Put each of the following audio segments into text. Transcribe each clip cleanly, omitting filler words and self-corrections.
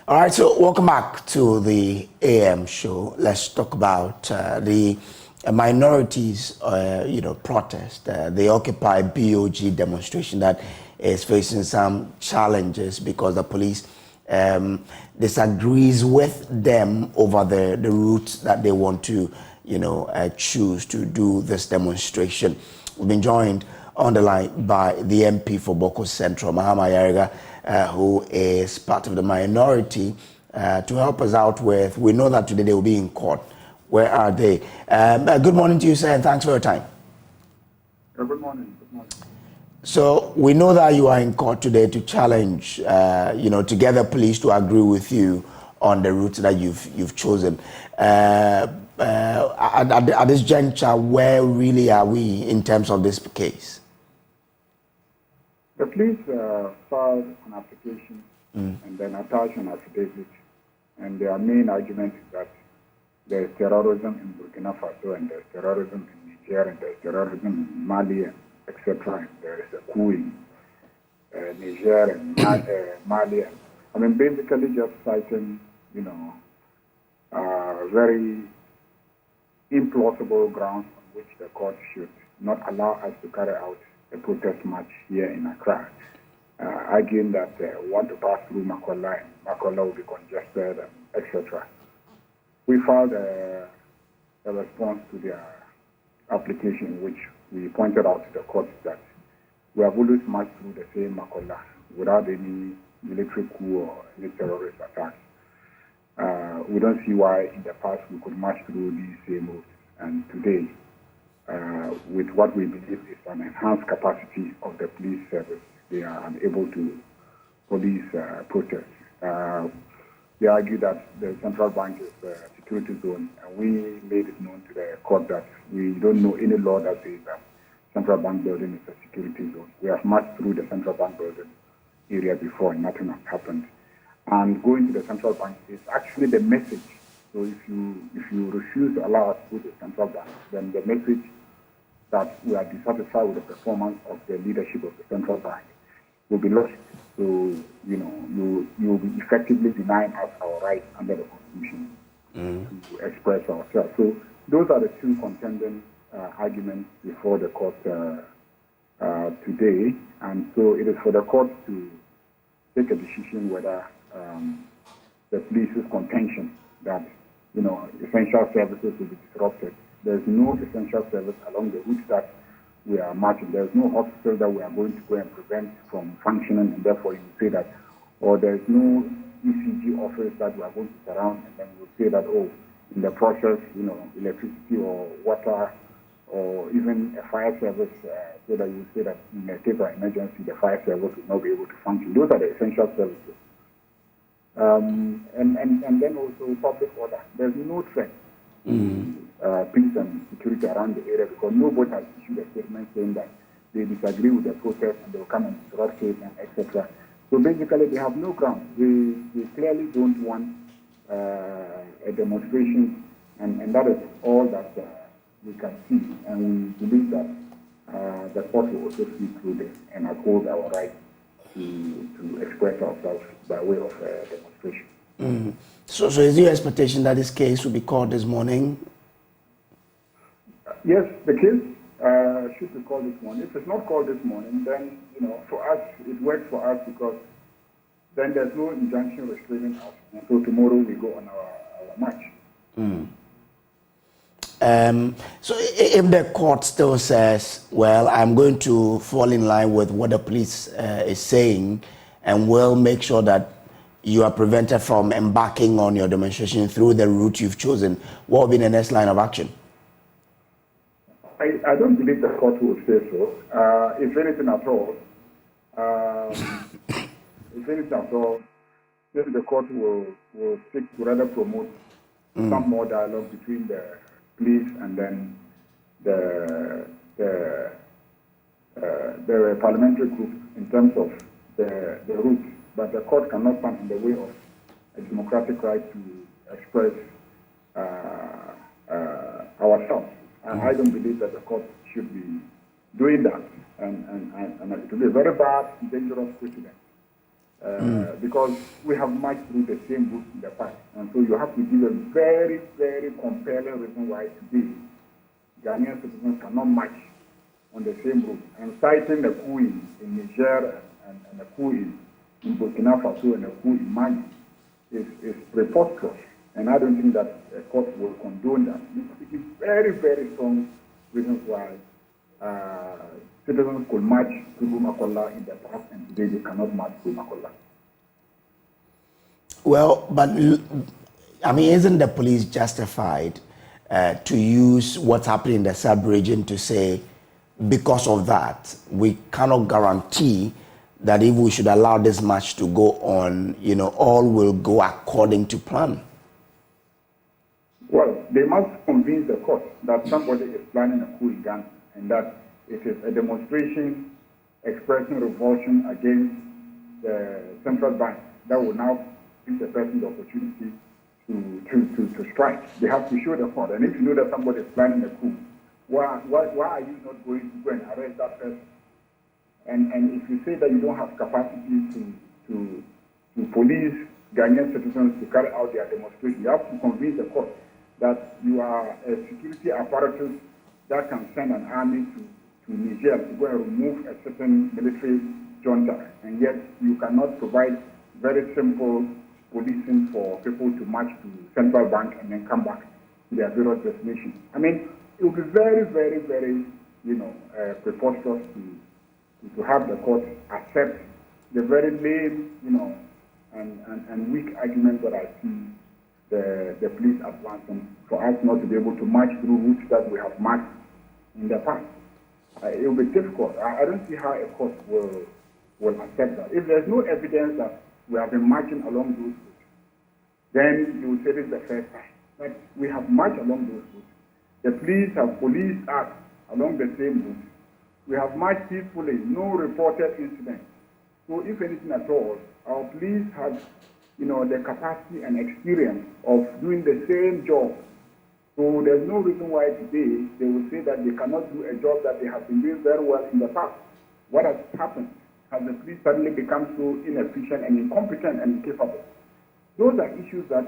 All right, so welcome back to the AM show. Let's talk about the minorities, protest, the Occupy BOG demonstration that is facing some challenges because the police disagrees with them over the route that they want to, choose to do this demonstration. We've been joined on the line by the MP for Boko Central, Mahama Yariga, who is part of the minority, to help us out with. We know that today they will be in court. Where are they? Good morning to you, sir, and thanks for your time. Good morning. Good morning. So we know that you are in court today to challenge, to get the police to agree with you on the route that you've chosen. At this juncture, where really are we in terms of this case? The police filed an application and then attached an affidavit, and their main argument is that there is terrorism in Burkina Faso, and there is terrorism in Niger, and there is terrorism in Mali, etc. And there is a coup in Niger and Mali. I mean, basically just citing, very implausible grounds on which the court should not allow us to carry out a protest march here in Accra, arguing that we want to pass through Makola, and Makola will be congested, etc. We filed a response to their application, in which we pointed out to the court that we have always marched through the same Makola without any military coup or any terrorist attacks. We don't see why in the past we could march through these same routes, and today, with what we believe is an enhanced capacity of the police service, they are unable to police protests. They argue that the central bank is a security zone, and we made it known to the court that we don't know any law that says that central bank building is a security zone. We have marched through the central bank building area before, and nothing has happened. And going to the central bank is actually the message. So if you refuse to allow us to go to the central bank, then the message that we are dissatisfied with the performance of the leadership of the central bank will be lost. So, you will be effectively denying us our rights under the Constitution to express ourselves. So those are the two contending arguments before the court today. And so it is for the court to take a decision whether the police's contention that, essential services will be disrupted. There's no essential service along the route that we are marching. There's no hospital that we are going to go and prevent from functioning, and therefore you say that, or there's no ECG office that we are going to surround, and then we'll say that, in the process, electricity or water or even a fire service, so that you say that in a case of emergency, the fire service will not be able to function. Those are the essential services. And then also public order. There's no threat to peace and security around the area, because nobody has issued a statement saying that they disagree with the protest and they will come and disrupt it, and etc. So basically, they have no ground. They clearly don't want a demonstration, and that is all that we can see. And we believe that the court will also see through this and uphold our right to express ourselves by way of demonstration. So is your expectation that this case will be called this morning? Yes, the case should be called this morning. If it's not called this morning, then, for us, it works for us, because then there's no injunction restraining us. And so tomorrow we go on our march. So if the court still says, well, I'm going to fall in line with what the police is saying, and will make sure that you are prevented from embarking on your demonstration through the route you've chosen, what will be the next line of action? I don't believe the court will say so. If anything at all, maybe the court will seek to rather promote some more dialogue between the police and then the parliamentary groups in terms of the route. But the court cannot stand in the way of a democratic right to express ourselves. And I don't believe that the court should be doing that. And it will be a very bad, dangerous precedent because we have marched through the same route in the past. And so you have to give a very, very compelling reason why today Ghanaian citizens cannot march on the same route. And citing the coup in Niger and the coup in Burkina Faso and the coup in Mali is preposterous. And I don't think that the court will condone that. It is very, very strong reasons why citizens could march to Makola in the past, and today they cannot march to Makola. Well, but I mean, isn't the police justified to use what's happening in the sub-region to say, because of that, we cannot guarantee that if we should allow this march to go on, all will go according to plan? Well, they must convince the court that somebody is planning a coup in Ghana and that it is a demonstration expressing revulsion against the central bank that will now give the person the opportunity to strike. They have to show the court. And if you know that somebody is planning a coup, why are you not going to go and arrest that person? And if you say that you don't have capacity to police Ghanaian citizens to carry out their demonstration, you have to convince the court that you are a security apparatus that can send an army to Niger to go and remove a certain military junta, and yet you cannot provide very simple policing for people to march to central bank and then come back to their various destinations. I mean, it would be very, very, very, preposterous to have the court accept the very lame, and weak argument that I see the police advancing for us not to be able to march through routes that we have marched in the past. It will be difficult. I don't see how a court will accept that. If there's no evidence that we have been marching along those routes, then you will say this is the first time. But we have marched along those routes. The police have policed us along the same route. We have marched peacefully, no reported incidents. So if anything at all, our police have, the capacity and experience of doing the same job. So there's no reason why today they will say that they cannot do a job that they have been doing very well in the past. What has happened? Has the police suddenly become so inefficient and incompetent and incapable? Those are issues that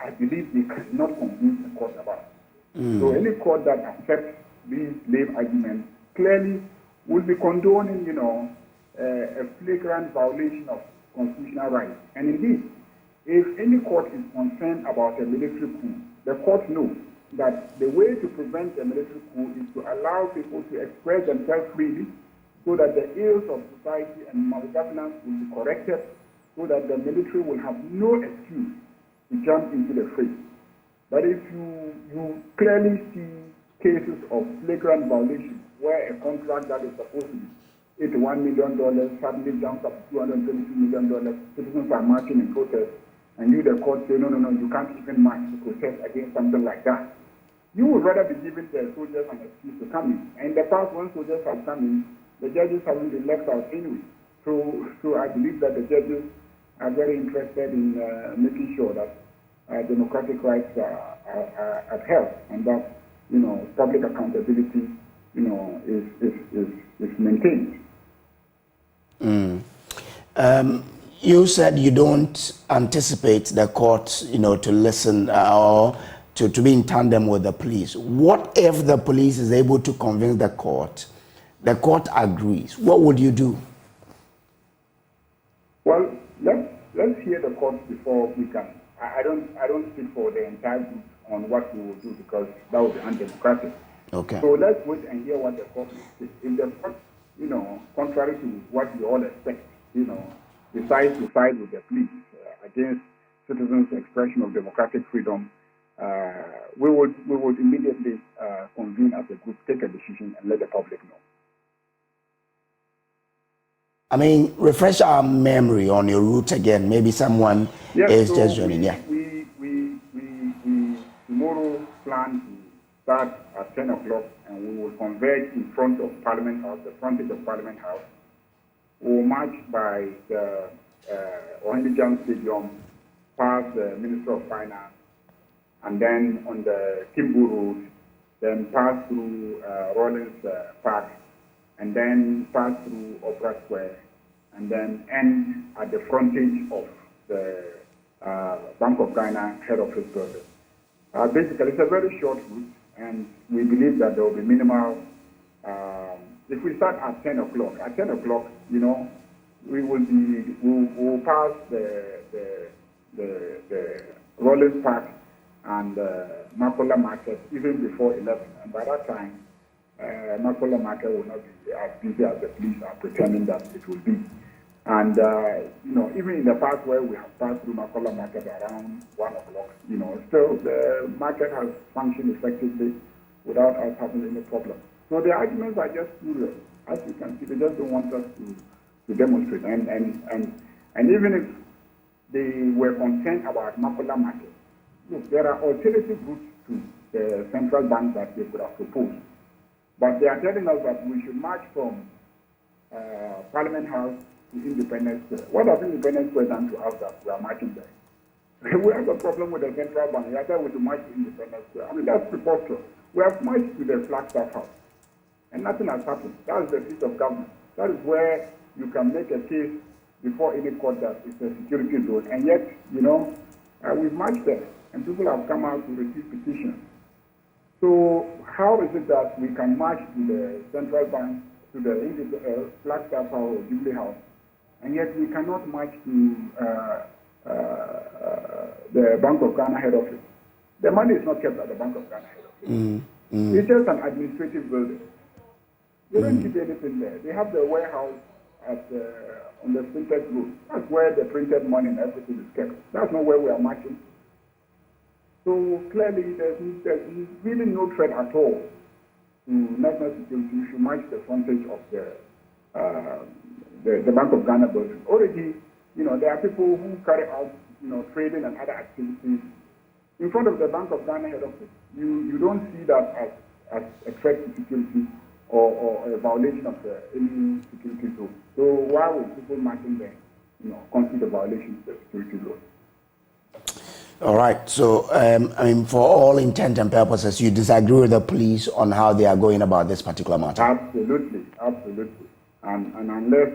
I believe they cannot convince the court about. So any court that accepts these lame arguments clearly will be condoning, a flagrant violation of constitutional rights. And indeed, if any court is concerned about a military coup, the court knows that the way to prevent a military coup is to allow people to express themselves freely so that the ills of society and malgovernance will be corrected, so that the military will have no excuse to jump into the fray. But if you clearly see cases of flagrant violations where a contract that is supposed to be $81 million suddenly jumps up to $222 million, citizens are marching in protest, and the court say, no, you can't even march to protest against something like that. You would rather be giving the soldiers an excuse to come in. And in the past, when soldiers have come in, the judges haven't been left out anyway. So I believe that the judges are very interested in making sure that democratic rights are upheld and that public accountability is maintained. You said you don't anticipate the court to listen or to be in tandem with the police. What if the police is able to convince the court agrees? What would you do? Well, let's hear the court before we can. I don't speak for the entire group on what we will do because that would be undemocratic. Okay. So let's wait and hear what the court will say. If the court, contrary to what we all expect, decides to side with the police against citizens' expression of democratic freedom, we would immediately convene as a group, take a decision, and let the public know. I mean, refresh our memory on your route again. Maybe someone is just joining. We tomorrow plan to start at 10 o'clock, and we will converge in front of Parliament House, the frontage of Parliament House. We will march by the Ohendijan Stadium, past the Minister of Finance, and then on the Kimbu Road, then pass through Rollins Park, and then pass through Opera Square, and then end at the frontage of the Bank of Ghana head office building. Basically, it's a very short route, and we believe that there will be minimal. If we start at 10 o'clock, we will pass the Rollins Park and Makola Market even before 11, and by that time, Makola Market will not be as busy as the police are pretending that it will be. And even in the past where we have passed through Makola Market around 1 o'clock, still the market has functioned effectively without us having any problem. So the arguments are just spurious. As you can see, they just don't want us to demonstrate. And even if they were concerned about Makola Market, look, there are alternative routes to the central bank that they could have proposed. But they are telling us that we should march from Parliament House to Independence Square. What has Independence Square done to us that we are marching there? We have a problem with the central bank. We are telling to march to Independence Square. I mean, that's preposterous. We have marched to the Flagstaff House, and nothing has happened. That is the seat of government. That is where you can make a case before any court that it's a security zone. And yet, we've marched there, and people have come out to receive petitions. So how is it that we can march to the central bank, to the Flagstaff House or Jubilee House, and yet we cannot march to the Bank of Ghana head office? The money is not kept at the Bank of Ghana head office. It's just an administrative building. They don't keep anything there. They have the warehouse on the printed road. That's where the printed money and everything is kept. That's not where we are marching. So clearly, there's really no threat at all to national security. You should march the frontage of the Bank of Ghana building. Already, there are people who carry out, trading and other activities in front of the Bank of Ghana head office. You don't see that as a threat to security or a violation of any security law. So why would people marching there, constitute a violation of the security law? All right. So, for all intent and purposes, you disagree with the police on how they are going about this particular matter? Absolutely. And unless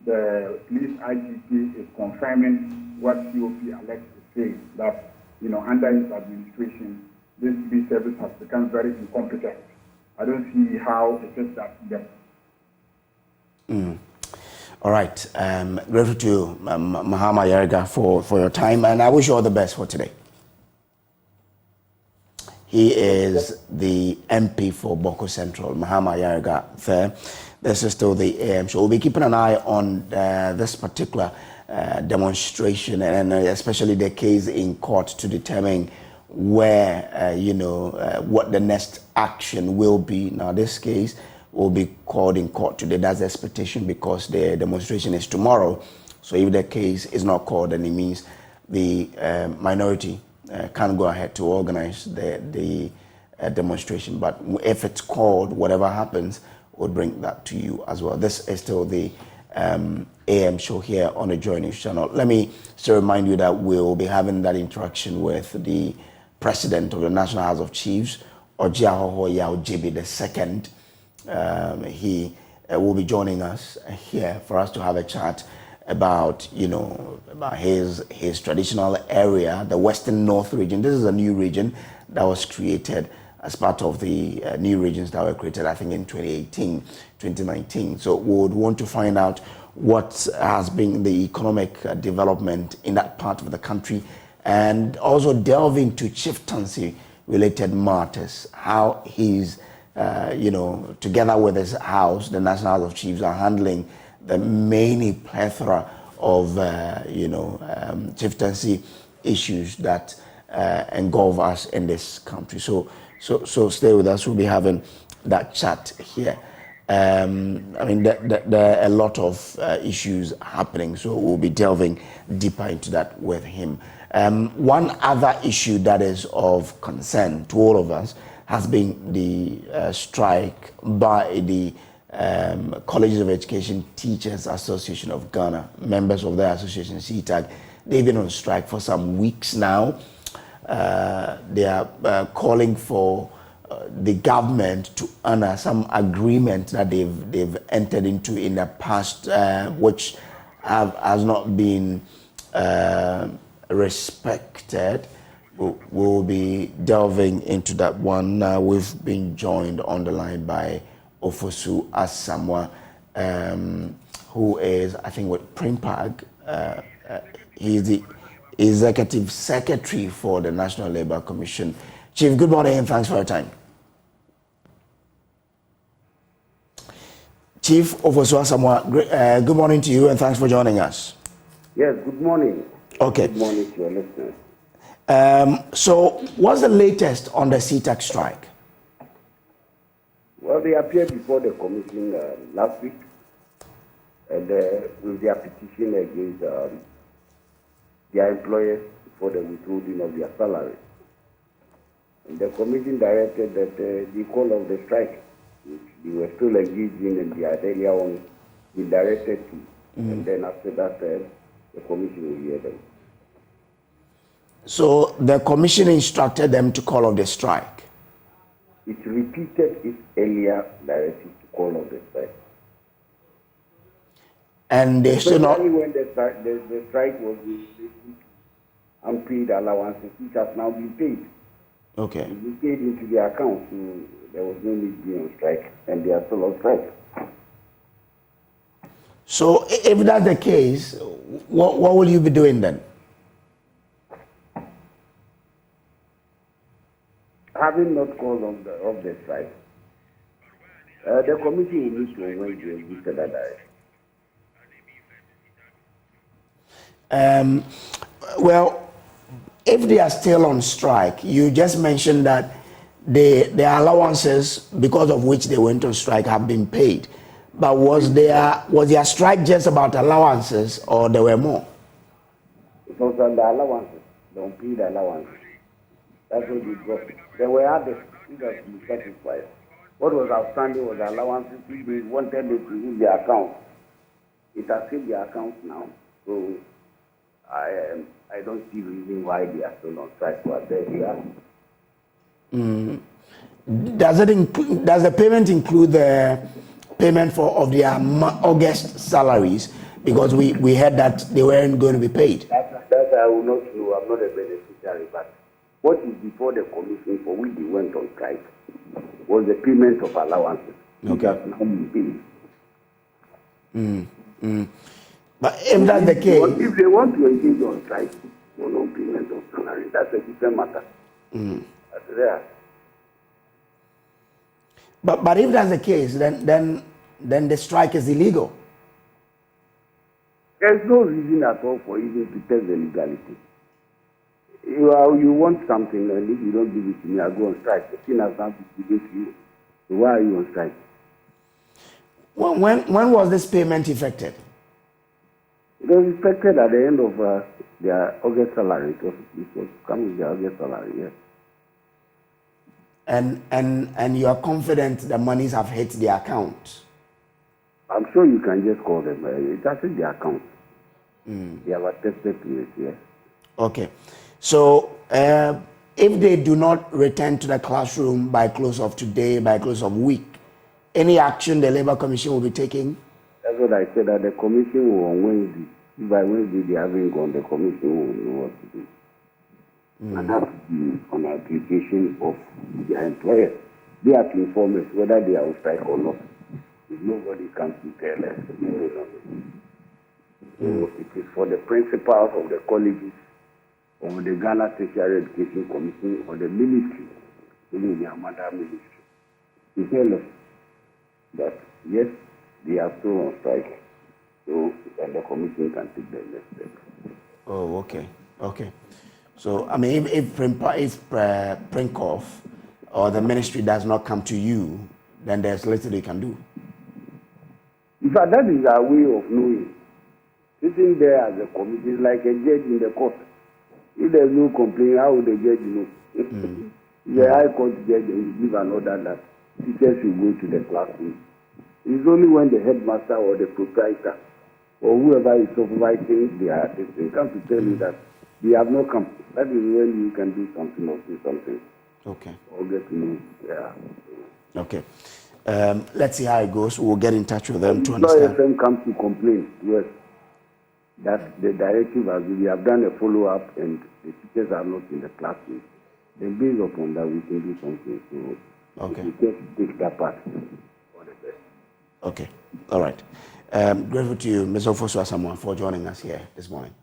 the police IGP is confirming what COP Alex is saying, that, under his administration, this police service has become very incompetent, I don't see how it is that them. All right. Grateful to Mahama Yerga for your time, and I wish you all the best for today. He is the MP for Boko Central, Mahama Yerga there. This is still the AM show. We'll be keeping an eye on this particular demonstration, and especially the case in court to determine where, what the next action will be. Now, this case will be called in court today. That's the expectation because the demonstration is tomorrow. So if the case is not called, then it means the minority can't go ahead to organize the demonstration. But if it's called, whatever happens, we'll bring that to you as well. This is still the AM show here on the Joy News channel. Let me still remind you that we'll be having that interaction with the President of the National House of Chiefs, Ojiahoho Yao JB II. He will be joining us here for us to have a chat about, about his traditional area, the Western North region. This is a new region that was created as part of the new regions that were created, I think, in 2019. So we would want to find out what has been the economic development in that part of the country, and also delve into chieftaincy-related matters, how he's, together with his house, the National House of Chiefs, are handling the many plethora of, chieftaincy issues that engulf us in this country. So stay with us. We'll be having that chat here. There are a lot of issues happening, so we'll be delving deeper into that with him. One other issue that is of concern to all of us has been the strike by the Colleges of Education Teachers Association of Ghana, members of their association, CETAG. They've been on strike for some weeks now. They are calling for the government to honor some agreement that they've entered into in the past, which has not been respected. We'll be delving into that one. We've been joined on the line by Ofosu Asamoah, who is, I think, with Primpag. He's the Executive Secretary for the National Labour Commission. Chief, good morning and thanks for your time. Chief Ofosu Asamoah, good morning to you and thanks for joining us. Yes, good morning. Okay. Good morning to your listeners. So, what's the latest on the CETAG strike? Well, they appeared before the commission last week and with their petition against their employers for the withholding of their salary. And the commission directed that the call of the strike, which they were still engaged in and they had earlier on been directed to, and then after that, the commission will hear them. So the commission instructed them to call off the strike? It repeated its earlier directive to call off the strike. And they still not... Especially when the strike was unpaid allowances, which has now been paid. Okay. It was paid into their account, so there was no need to be on strike, and they are still on strike. So if that's the case, what will you be doing then? Having not called off the strike, the committee will need to await the executive directive. Well, if they are still on strike, you just mentioned that the allowances because of which they went on strike have been paid. But was their strike just about allowances or there were more? It was on the allowances, the unpaid allowances. That's what we got. There were others who have been satisfied. What was outstanding was the allowances which we wanted them to use their account. It has hit their account now. So I don't see reason why they are still on strike, but there they are. Does the payment include the payment of their August salaries? Because we heard that they weren't going to be paid. That I will not know. I'm not a beneficiary, but what is before the commission for which they went on strike was the payment of allowances, which has now been paid. But if that's the case... If they want to engage on strike for no payment of salary, that's a different matter. That's there. But if that's the case, then the strike is illegal. There's no reason at all for even to test the legality. You want something, and if you don't give it to me, I'll go on strike. The thing has not been given to you. So why are you on strike? When was this payment effected? It was effected at the end of their August salary. It was coming with their August salary, yes. And you are confident the monies have hit their account? I'm sure you can just call them. It has hit their account. They have attested to it, yes. Okay. So if they do not return to the classroom by close of today, by close of week, any action the Labour Commission will be taking? That's what I said, that the commission will on Wednesday. If by Wednesday they haven't gone, the commission will know what to do. And have to be on application of their employers. They have to inform us whether they are on strike or not. If nobody comes to tell us, we will not know. So it is for the principals of the colleges, or the Ghana Tertiary Education Commission, or the ministry, even their mother ministry, to tell us that yes, they are still on strike. So and the commission can take the next step. Oh, okay. Okay. So, I mean, if Prinkov or the ministry does not come to you, then there's little they can do. In fact, that is our way of knowing. Sitting there as a committee is like a judge in the court. If there's no complaint, how would the judge know? The High Court judge will give an order that teachers should go to the classroom. It's only when the headmaster or the proprietor or whoever is supervising the artist, they come to tell you that they have not come. That is when you can do something or say something. Okay. Or get to know, yeah. Okay. Let's see how it goes. We'll get in touch with them to Employer understand. FM comes to complain to us that the directive has we have done a follow-up and the teachers are not in the classroom. Then based upon that, we can do something. So Okay. we just take that part for the best. Okay. All right. Grateful to you, Mr. Ofosu Asamoah, for joining us here this morning.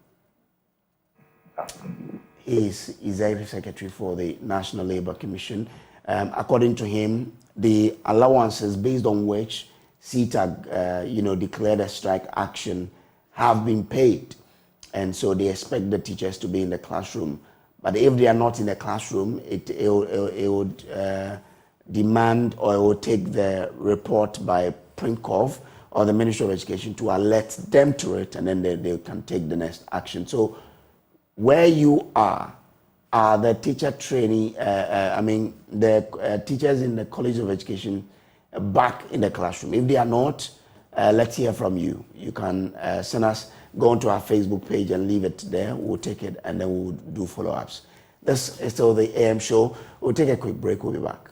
He is Executive Secretary for the National Labour Commission. According to him, the allowances based on which CETAG, declared a strike action have been paid. And so they expect the teachers to be in the classroom. But if they are not in the classroom, it would demand or it would take the report by Prinkov or the Ministry of Education to alert them to it, and then they can take the next action. So where you are the teacher training, the teachers in the College of Education back in the classroom? If they are not, let's hear from you. You can send us, go onto our Facebook page and leave it there. We'll take it and then we'll do follow-ups. This is still the AM show. We'll take a quick break. We'll be back.